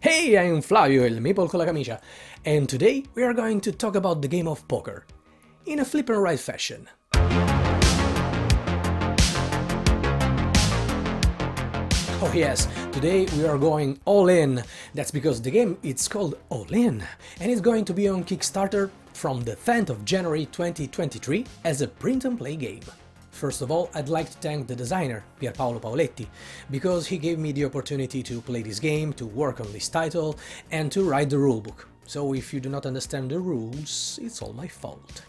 Hey, I'm Flavio, il Maple con la camicia, and today we are going to talk about the game of poker, in a flip and right fashion. Oh yes, today we are going all in. That's because the game it's called All In, and it's going to be on Kickstarter from the 10th of January 2023 as a print-and-play game. First of all, I'd like to thank the designer, Pierpaolo Paoletti, because he gave me the opportunity to play this game, to work on this title, and to write the rulebook. So if you do not understand the rules, it's all my fault.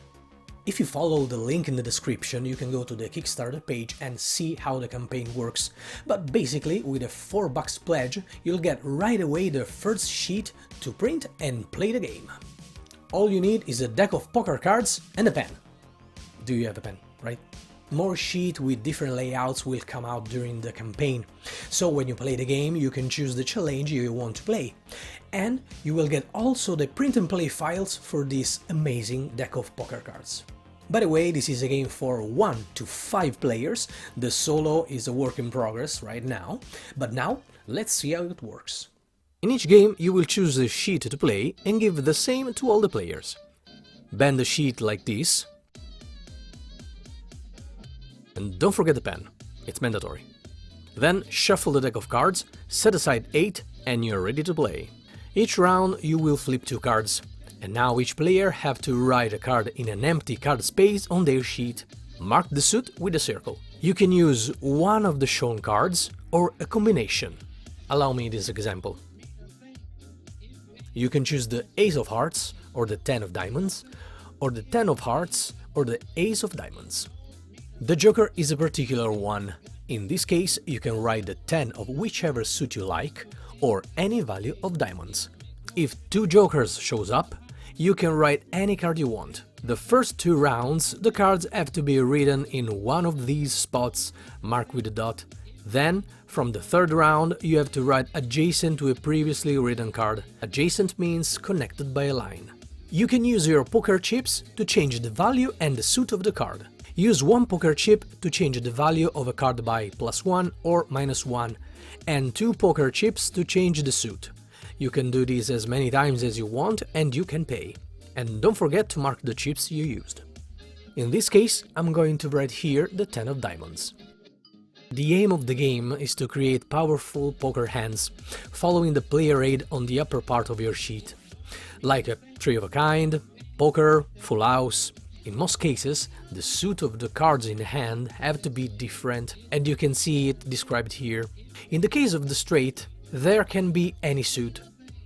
If you follow the link in the description, you can go to the Kickstarter page and see how the campaign works. But basically, with a $4 pledge, you'll get right away the first sheet to print and play the game. All you need is a deck of poker cards and a pen. Do you have a pen, right? More sheets with different layouts will come out during the campaign, so when you play the game you can choose the challenge you want to play, and you will get also the print and play files for this amazing deck of poker cards. By the way, this is a game for 1 to 5 players, the solo is a work in progress right now, but now let's see how it works. In each game you will choose a sheet to play and give the same to all the players. Bend the sheet like this. And don't forget the pen, it's mandatory. Then shuffle the deck of cards, set aside 8 and you're ready to play. Each round you will flip 2 cards, and now each player have to write a card in an empty card space on their sheet. Mark the suit with a circle. You can use one of the shown cards or a combination. Allow me this example. You can choose the Ace of Hearts or the 10 of Diamonds, or the 10 of Hearts or the Ace of Diamonds. The Joker is a particular one. In this case, you can write the 10 of whichever suit you like, or any value of diamonds. If 2 Jokers shows up, you can write any card you want. The first 2 rounds, the cards have to be written in one of these spots, marked with a dot. Then, from the 3rd round, you have to write adjacent to a previously written card. Adjacent means connected by a line. You can use your poker chips to change the value and the suit of the card. Use 1 poker chip to change the value of a card by +1 or -1, and 2 poker chips to change the suit. You can do this as many times as you want and you can pay. And don't forget to mark the chips you used. In this case, I'm going to write here the 10 of diamonds. The aim of the game is to create powerful poker hands, following the player aid on the upper part of your sheet, like a 3 of a kind, poker, full house. In most cases, the suit of the cards in hand have to be different, and you can see it described here. In the case of the straight, there can be any suit.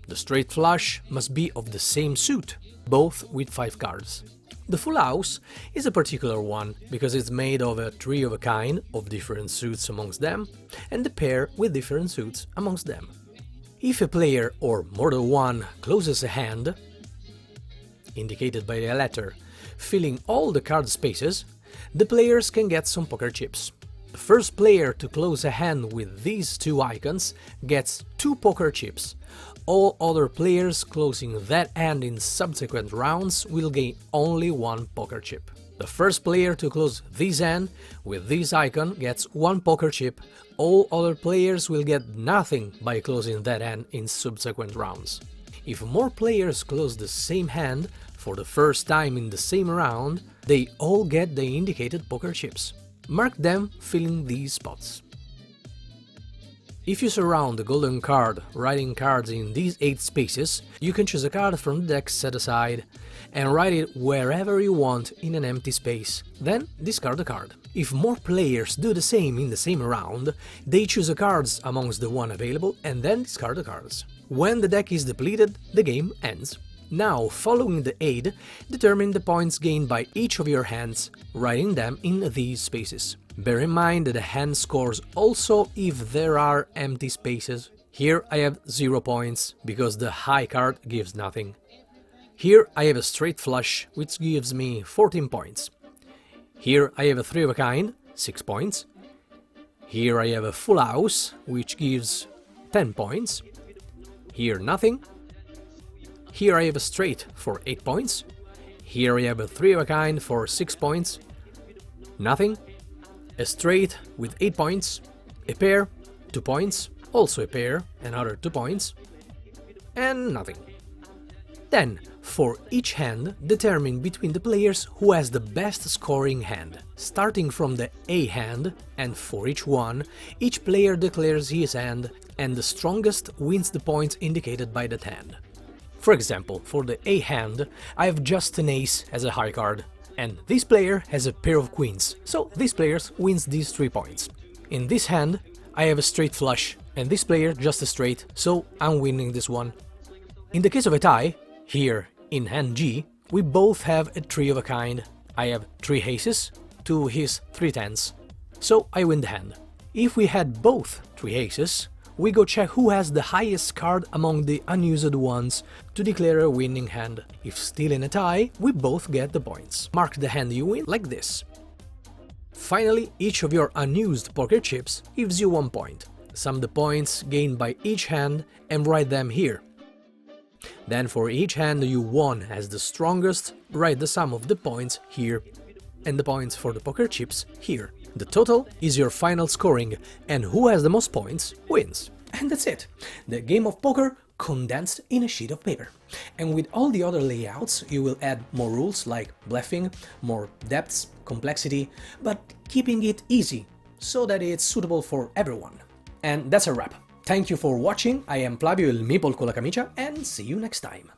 The straight flush must be of the same suit, both with 5 cards. The full house is a particular one, because it's made of a 3 of a kind, of different suits amongst them, and the pair with different suits amongst them. If a player, or more than one, closes a hand, indicated by the letter, filling all the card spaces, the players can get some poker chips. The first player to close a hand with these 2 icons gets 2 poker chips. All other players closing that hand in subsequent rounds will gain only 1 poker chip. The first player to close this hand with this icon gets 1 poker chip. All other players will get nothing by closing that hand in subsequent rounds. If more players close the same hand for the first time in the same round, they all get the indicated poker chips. Mark them filling these spots. If you surround the golden card writing cards in these 8 spaces, you can choose a card from the deck set aside and write it wherever you want in an empty space, then discard the card. If more players do the same in the same round, they choose the cards amongst the one available and then discard the cards. When the deck is depleted, the game ends. Now, following the aid, determine the points gained by each of your hands, writing them in these spaces. Bear in mind that the hand scores also if there are empty spaces. Here I have 0 points, because the high card gives nothing. Here I have a straight flush, which gives me 14 points. Here I have a 3 of a kind, 6 points. Here I have a full house, which gives 10 points. Here nothing. Here I have a straight for 8 points. Here I have a 3 of a kind for 6 points. Nothing. A straight with 8 points. A pair, 2 points. Also a pair, another 2 points. and nothing. Then, for each hand, determine between the players who has the best scoring hand, starting from the A hand, and for each one, each player declares his hand, and the strongest wins the points indicated by that hand. For example, for the A hand, I have just an ace as a high card, and this player has a pair of queens, so this player wins these 3 points. In this hand, I have a straight flush, and this player just a straight, so I'm winning this one. In the case of a tie, here in hand G, we both have a 3 of a kind. I have 3 aces to his 3 tens, so I win the hand. If we had both 3 aces, we go check who has the highest card among the unused ones to declare a winning hand. If still in a tie, we both get the points. Mark the hand you win like this. Finally, each of your unused poker chips gives you 1 point. Sum the points gained by each hand and write them here. Then for each hand you won as the strongest, write the sum of the points here, and the points for the poker chips here. The total is your final scoring, and who has the most points wins. And that's it! The game of poker condensed in a sheet of paper. And with all the other layouts you will add more rules like bluffing, more depths, complexity, but keeping it easy, so that it's suitable for everyone. And that's a wrap. Thank you for watching, I am Flavio il Meeple con la camicia, and see you next time.